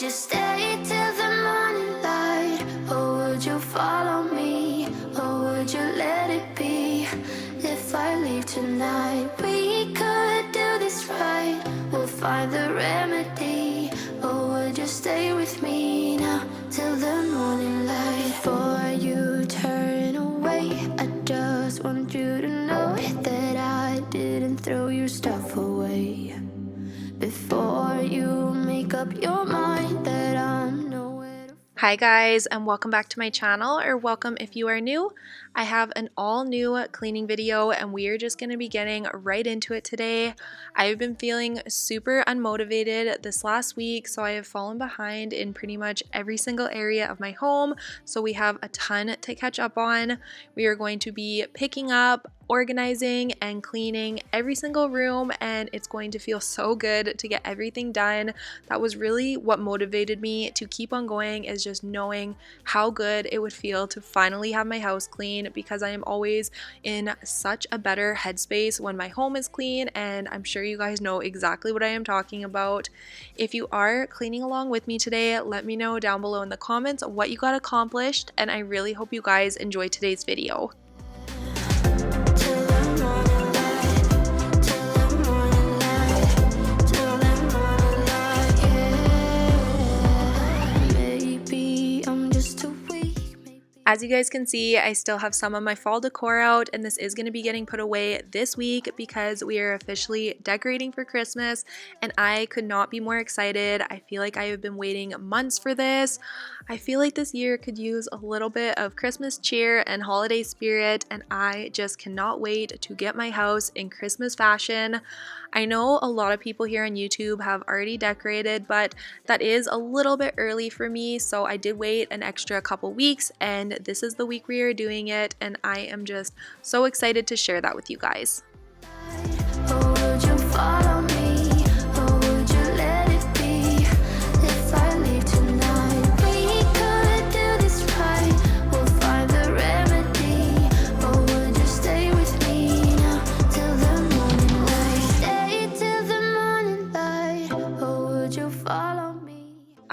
would you stay till the morning light? Or would you follow me? Or would you let it be? If I leave tonight, we could do this right. We'll find the remedy. Or would you stay with me now till the morning light? Before you turn away, I just want you to know that I didn't throw your stuff away. Before you make up your mind that I'm nowhere to... Hi guys, and welcome back to my channel, or welcome if you are new. I have an all new cleaning video and we are just going to be getting right into it today. I've been feeling super unmotivated this last week, so I have fallen behind in pretty much every single area of my home, so we have a ton to catch up on. We are going to be picking up, organizing, and cleaning every single room, and it's going to feel so good to get everything done. That was really what motivated me to keep on going, is just knowing how good it would feel to finally have my house clean, because I am always in such a better headspace when my home is clean, and I'm sure you guys know exactly what I am talking about. If you are cleaning along with me today, let me know down below in the comments what you got accomplished, and I really hope you guys enjoy today's video. As you guys can see, I still have some of my fall decor out, and this is going to be getting put away this week because we are officially decorating for Christmas, and I could not be more excited. I feel like I have been waiting months for this. I feel like this year could use a little bit of Christmas cheer and holiday spirit, and I just cannot wait to get my house in Christmas fashion. I know a lot of people here on YouTube have already decorated, but that is a little bit early for me, so I did wait an extra couple weeks, and this is the week we are doing it, and I am just so excited to share that with you guys.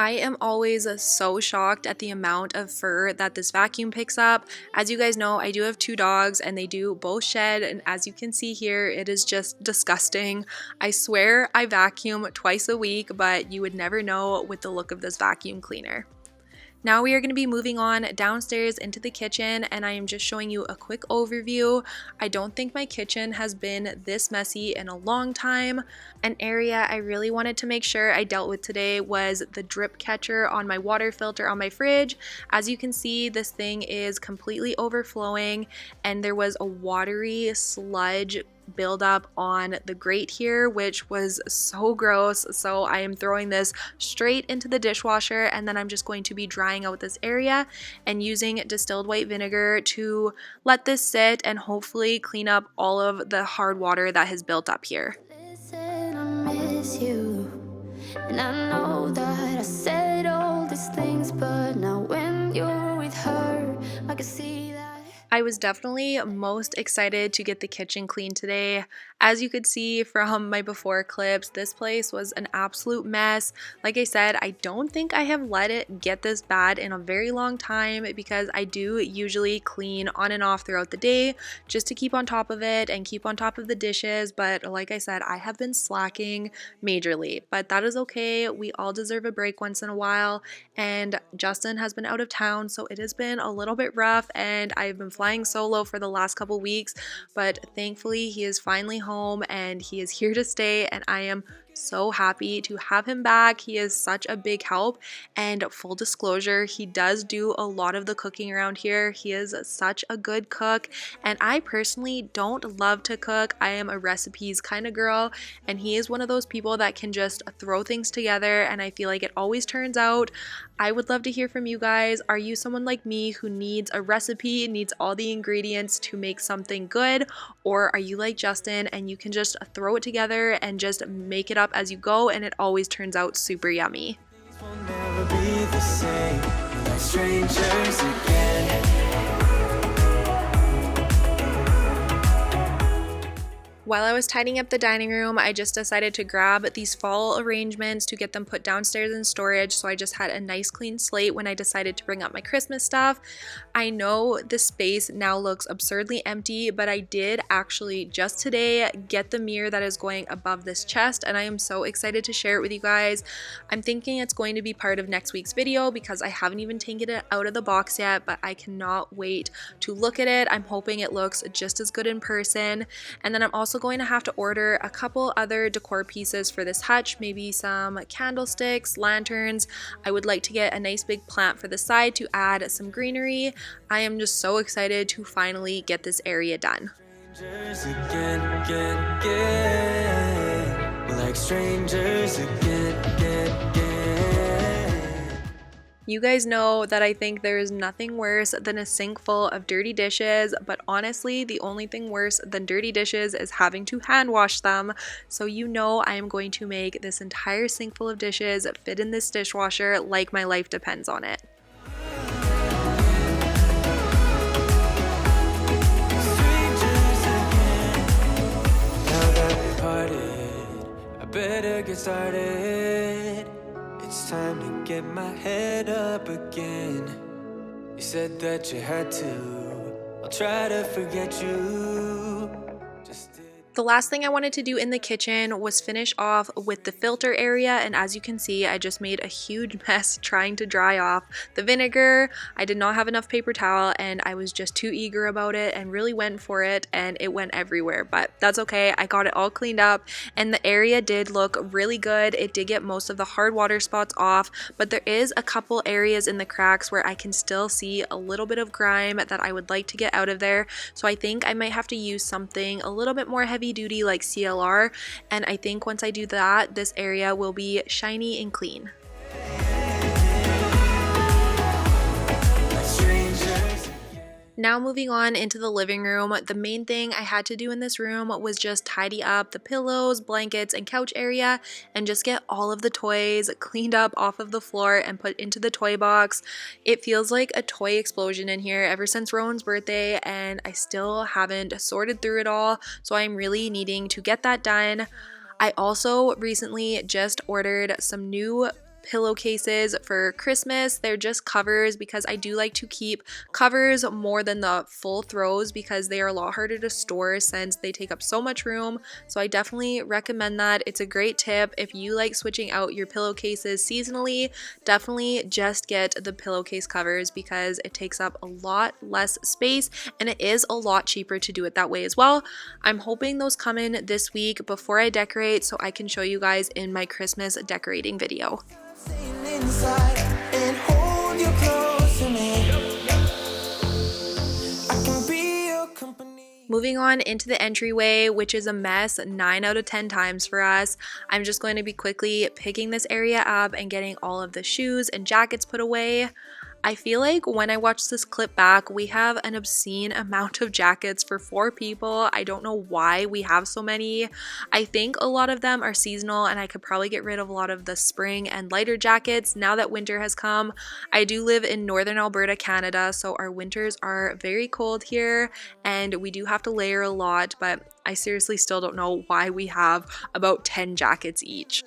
I am always so shocked at the amount of fur that this vacuum picks up. As you guys know, I do have two dogs and they do both shed, and as you can see here, it is just disgusting. I swear I vacuum twice a week, but you would never know with the look of this vacuum cleaner. Now we are going to be moving on downstairs into the kitchen, and I am just showing you a quick overview. I don't think my kitchen has been this messy in a long time. An area I really wanted to make sure I dealt with today was the drip catcher on my water filter on my fridge. As you can see, this thing is completely overflowing, and there was a watery sludge buildup on the grate here, which was so gross. So I am throwing this straight into the dishwasher, and then I'm just going to be drying out this area and using distilled white vinegar to let this sit and hopefully clean up all of the hard water that has built up here. Listen, I miss you, and I know that I said all these things, but now when you're with her, I can see that. I was definitely most excited to get the kitchen clean today. As you could see from my before clips, this place was an absolute mess. Like I said, I don't think I have let it get this bad in a very long time, because I do usually clean on and off throughout the day just to keep on top of it and keep on top of the dishes. But like I said, I have been slacking majorly, but that is okay. We all deserve a break once in a while, and Justin has been out of town, so it has been a little bit rough, and I've been flying solo for the last couple weeks, but thankfully he is finally home and he is here to stay, and I am so happy to have him back. He is such a big help, and full disclosure, he does do a lot of the cooking around here. He is such a good cook, and I personally don't love to cook. I am a recipes kind of girl, and he is one of those people that can just throw things together, and I feel like it always turns out. I would love to hear from you guys. Are you someone like me who needs a recipe, needs all the ingredients to make something good, or are you like Justin and you can just throw it together and just make it up as you go, and it always turns out super yummy? We'll never be the same, like strangers again. While I was tidying up the dining room, I just decided to grab these fall arrangements to get them put downstairs in storage, so I just had a nice clean slate when I decided to bring up my Christmas stuff. I know the space now looks absurdly empty, but I did actually just today get the mirror that is going above this chest, and I am so excited to share it with you guys. I'm thinking it's going to be part of next week's video because I haven't even taken it out of the box yet, but I cannot wait to look at it. I'm hoping it looks just as good in person. And then I'm also going to have to order a couple other decor pieces for this hutch, maybe some candlesticks, lanterns. I would like to get a nice big plant for the side to add some greenery. I am just so excited to finally get this area done. Strangers again. We're like strangers again. You guys know that I think there is nothing worse than a sink full of dirty dishes, but honestly, the only thing worse than dirty dishes is having to hand wash them. So you know I am going to make this entire sink full of dishes fit in this dishwasher like my life depends on it. Now that we parted, I better get started. It's time to get my head up again. You said that you had to. I'll try to forget you. Just did. The last thing I wanted to do in the kitchen was finish off with the filter area, and as you can see, I just made a huge mess trying to dry off the vinegar. I did not have enough paper towel and I was just too eager about it and really went for it, and it went everywhere, but that's okay. I got it all cleaned up and the area did look really good. It did get most of the hard water spots off, but there is a couple areas in the cracks where I can still see a little bit of grime that I would like to get out of there. So I think I might have to use something a little bit more heavy duty like CLR, and I think once I do that, this area will be shiny and clean. Now moving on into the living room, the main thing I had to do in this room was just tidy up the pillows, blankets, and couch area and just get all of the toys cleaned up off of the floor and put into the toy box. It feels like a toy explosion in here ever since Rowan's birthday, and I still haven't sorted through it all, so I'm really needing to get that done. I also recently just ordered some new pillowcases for Christmas. They're just covers because I do like to keep covers more than the full throws because they are a lot harder to store since they take up so much room. So I definitely recommend that. It's a great tip if you like switching out your pillowcases seasonally. Definitely just get the pillowcase covers because it takes up a lot less space and it is a lot cheaper to do it that way as well. I'm hoping those come in this week before I decorate so I can show you guys in my Christmas decorating video. Inside and hold you close to me. I can be your company. Moving on into the entryway, which is a mess 9 out of 10 times for us. I'm just going to be quickly picking this area up and getting all of the shoes and jackets put away. I feel like when I watch this clip back, we have an obscene amount of jackets for 4 people. I don't know why we have so many. I think a lot of them are seasonal and I could probably get rid of a lot of the spring and lighter jackets now that winter has come. I do live in northern Alberta, Canada, so our winters are very cold here and we do have to layer a lot, but I seriously still don't know why we have about 10 jackets each.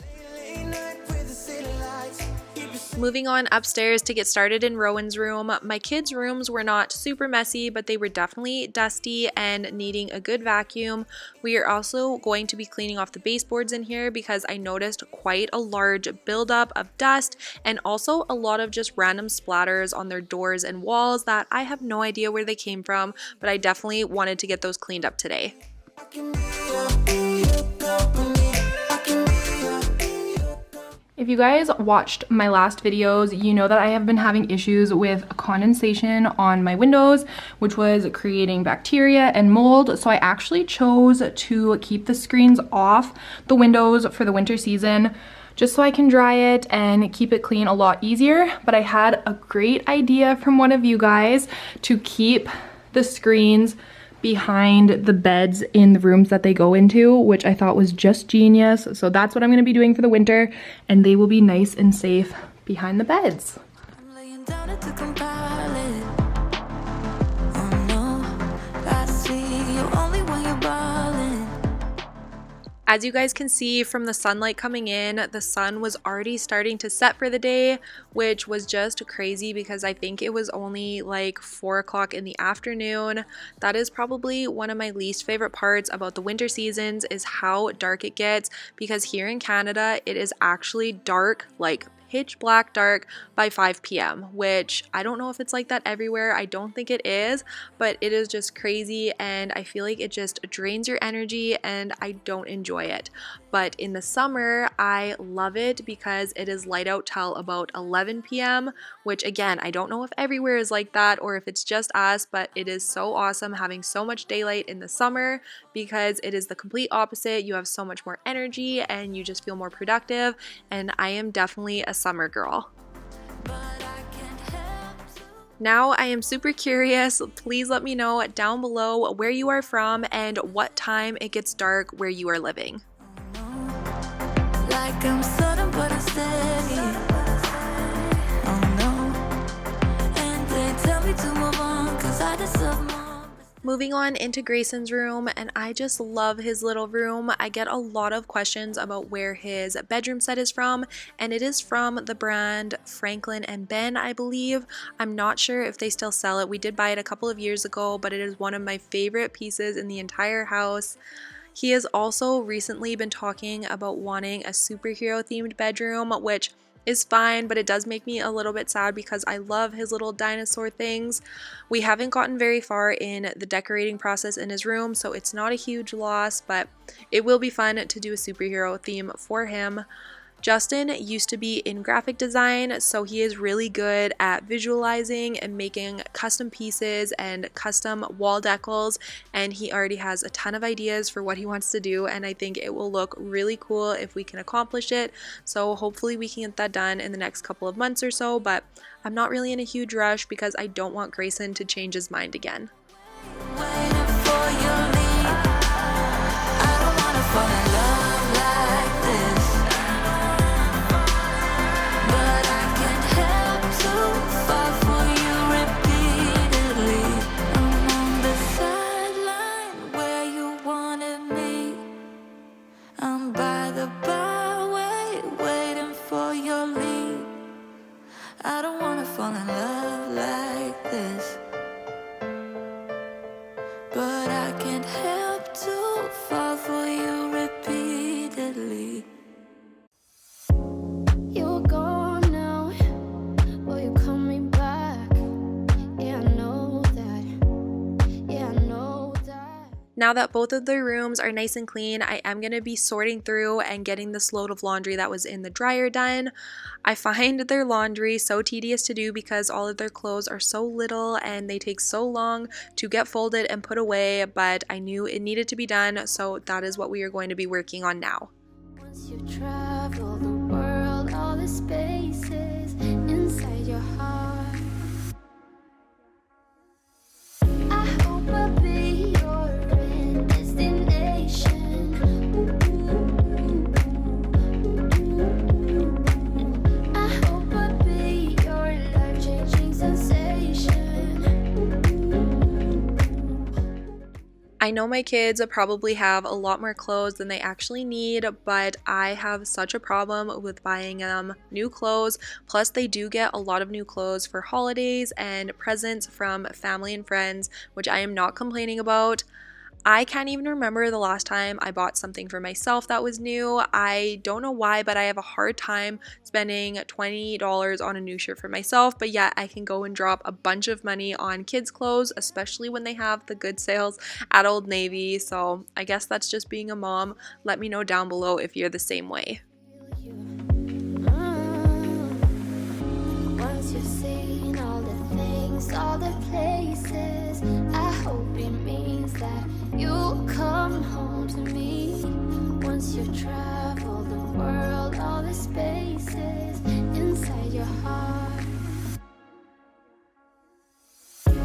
Moving on upstairs to get started in Rowan's room. My kids' rooms were not super messy, but they were definitely dusty and needing a good vacuum. We are also going to be cleaning off the baseboards in here because I noticed quite a large buildup of dust and also a lot of just random splatters on their doors and walls that I have no idea where they came from, but I definitely wanted to get those cleaned up today. If you guys watched my last videos, you know that I have been having issues with condensation on my windows, which was creating bacteria and mold. So I actually chose to keep the screens off the windows for the winter season, just so I can dry it and keep it clean a lot easier. But I had a great idea from one of you guys to keep the screens behind the beds in the rooms that they go into, which I thought was just genius. So that's what I'm going to be doing for the winter, and they will be nice and safe behind the beds. I'm laying down at the compile. Oh no, I see you only when you're ballin'. As you guys can see from the sunlight coming in, the sun was already starting to set for the day, which was just crazy because I think it was only like 4 o'clock in the afternoon. That is probably one of my least favorite parts about the winter seasons is how dark it gets, because here in Canada it is actually dark, like pitch black dark by 5 p.m., which I don't know if it's like that everywhere. I don't think it is, but it is just crazy, and I feel like it just drains your energy and I don't enjoy it. But in the summer, I love it because it is light out till about 11 p.m., which again, I don't know if everywhere is like that or if it's just us, but it is so awesome having so much daylight in the summer because it is the complete opposite. You have so much more energy and you just feel more productive, and I am definitely a summer girl. Now I am super curious. Please let me know down below where you are from and what time it gets dark where you are living. Like I'm sudden but I'm steady. Oh no. And they tell me to move on, 'cause I deserve more. Moving on into Grayson's room, and I just love his little room. I get a lot of questions about where his bedroom set is from, and it is from the brand Franklin and Ben, I believe. I'm not sure if they still sell it. We did buy it a couple of years ago, but it is one of my favorite pieces in the entire house. He has also recently been talking about wanting a superhero themed bedroom, which is fine, but it does make me a little bit sad because I love his little dinosaur things. We haven't gotten very far in the decorating process in his room, so it's not a huge loss, but it will be fun to do a superhero theme for him. Justin used to be in graphic design, so he is really good at visualizing and making custom pieces and custom wall decals, and he already has a ton of ideas for what he wants to do, and I think it will look really cool if we can accomplish it. So hopefully we can get that done in the next couple of months or so, but I'm not really in a huge rush because I don't want Grayson to change his mind again. Waiting for your lead. I don't wanna fall in love like this, but I can't help to fall for you repeatedly. I'm on the sideline where you wanted me. I'm by the byway waiting for your lead. I don't wanna fall in love like this, but I can't help to fall for you repeatedly. You're gone now, will you call me back? Yeah, I know that. Yeah, I know that. Now that both of their rooms are nice and clean, I am going to be sorting through and getting this load of laundry that was in the dryer done. I find their laundry so tedious to do because all of their clothes are so little and they take so long to get folded and put away, but I knew it needed to be done, so that is what we are going to be working on now. Once you travel the world, all the spaces inside your heart, I hope I'll be your end destination. I hope I'll be your life-changing sensation. I know my kids probably have a lot more clothes than they actually need, but I have such a problem with buying them new clothes. Plus, they do get a lot of new clothes for holidays and presents from family and friends, which I am not complaining about. I can't even remember the last time I bought something for myself that was new. I don't know why, but I have a hard time spending $20 on a new shirt for myself, but yet I can go and drop a bunch of money on kids' clothes, especially when they have the good sales at Old Navy. So I guess that's just being a mom. Let me know down below if you're the same way. Once you've seen all the things, all the places, I hope it means that you'll come home to me. Once you've traveled the world, all the spaces inside your heart,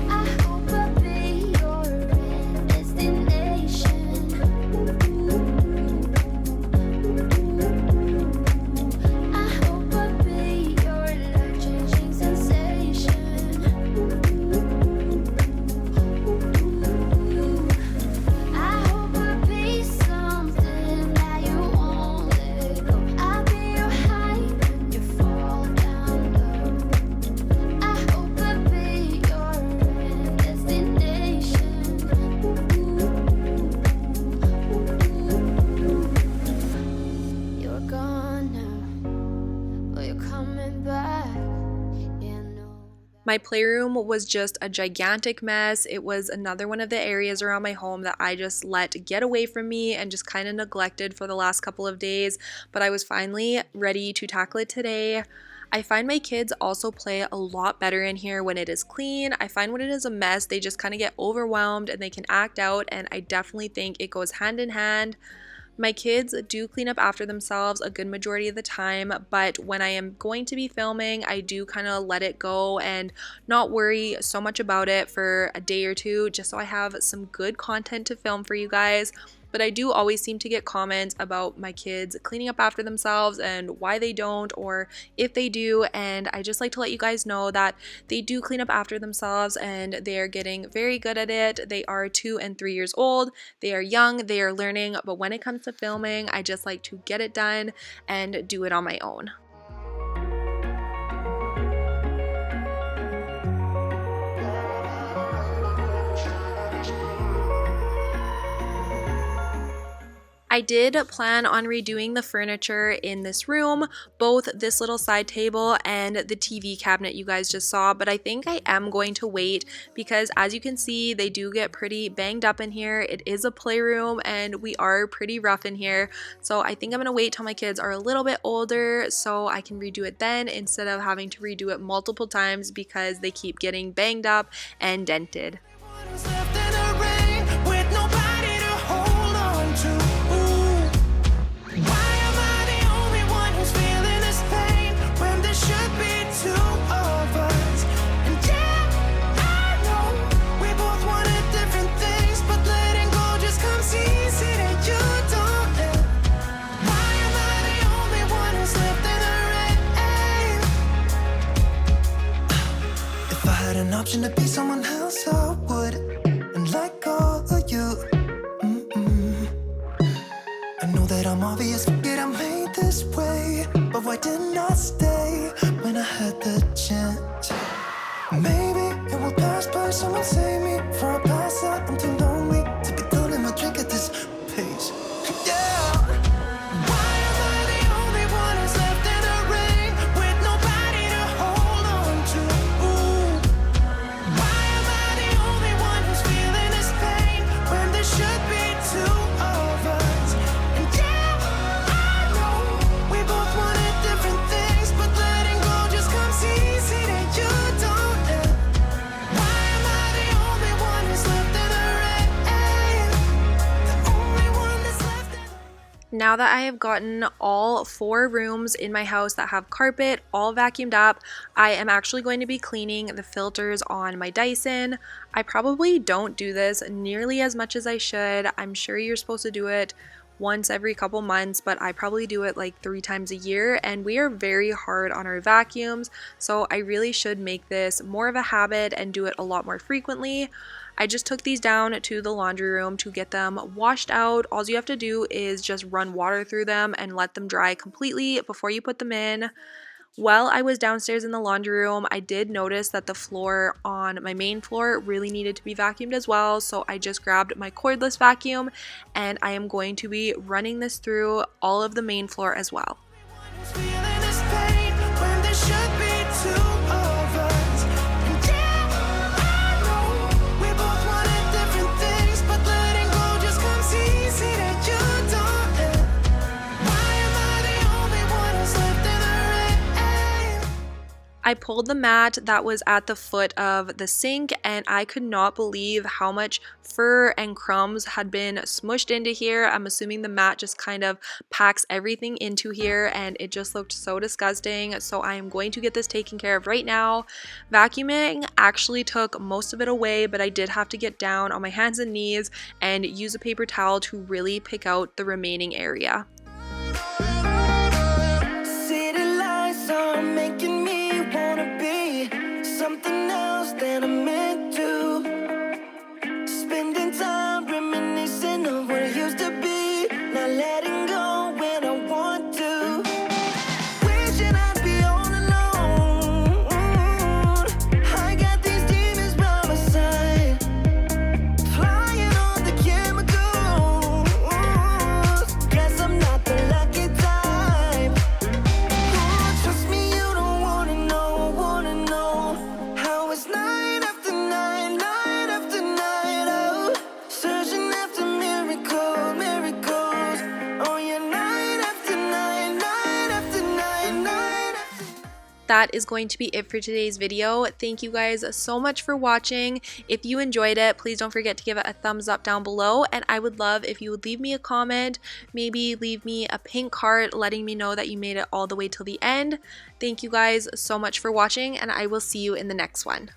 I hope I'll be your end destination. I hope I'll be your life-changing sensation. I hope I'll be something that coming back. Yeah, no. My playroom was just a gigantic mess. It was another one of the areas around my home that I just let get away from me and just kind of neglected for the last couple of days, but I was finally ready to tackle it today. I find my kids also play a lot better in here when it is clean. I find when it is a mess, they just kind of get overwhelmed and they can act out, and I definitely think it goes hand in hand. My kids do clean up after themselves a good majority of the time, but when I am going to be filming, I do kind of let it go and not worry so much about it for a day or two, just so I have some good content to film for you guys. But I do always seem to get comments about my kids cleaning up after themselves and why they don't, or if they do, and I just like to let you guys know that they do clean up after themselves and they are getting very good at it. They are 2 and 3 years old. They are young, they are learning, but when it comes to filming, I just like to get it done and do it on my own. I did plan on redoing the furniture in this room, both this little side table and the TV cabinet you guys just saw, but I think I am going to wait because as you can see, they do get pretty banged up in here. It is a playroom and we are pretty rough in here, so I think I'm going to wait till my kids are a little bit older so I can redo it then instead of having to redo it multiple times because they keep getting banged up and dented. Option to be someone else, I would, and like all of you. I know that I'm obvious, yet I'm made this way. But why didn't I stay when I had the chance? Maybe it will pass by, someone save me for a pass out. I'm too lonely to be done in my drink at this pace. Yeah. Now that I have gotten all 4 rooms in my house that have carpet all vacuumed up, I am actually going to be cleaning the filters on my Dyson. I probably don't do this nearly as much as I should. I'm sure you're supposed to do it once every couple months, but I probably do it like 3 times a year, and we are very hard on our vacuums, so I really should make this more of a habit and do it a lot more frequently. I just took these down to the laundry room to get them washed out. All you have to do is just run water through them and let them dry completely before you put them in. While I was downstairs in the laundry room, I did notice that the floor on my main floor really needed to be vacuumed as well, so I just grabbed my cordless vacuum and I am going to be running this through all of the main floor as well. I pulled the mat that was at the foot of the sink and I could not believe how much fur and crumbs had been smushed into here. I'm assuming the mat just kind of packs everything into here and it just looked so disgusting. So I am going to get this taken care of right now. Vacuuming actually took most of it away, but I did have to get down on my hands and knees and use a paper towel to really pick out the remaining area. City lights are making me wanna be something else than I'm meant to. Spending time reminiscing of what it used to be, not letting go when I want to. Wishing I'd be all alone. I got these demons by my side, flying on the chemicals. Guess I'm not that is going to be it for today's video. Thank you guys so much for watching. If you enjoyed it, please don't forget to give it a thumbs up down below, and I would love if you would leave me a comment, maybe leave me a pink heart letting me know that you made it all the way till the end. Thank you guys so much for watching, and I will see you in the next one.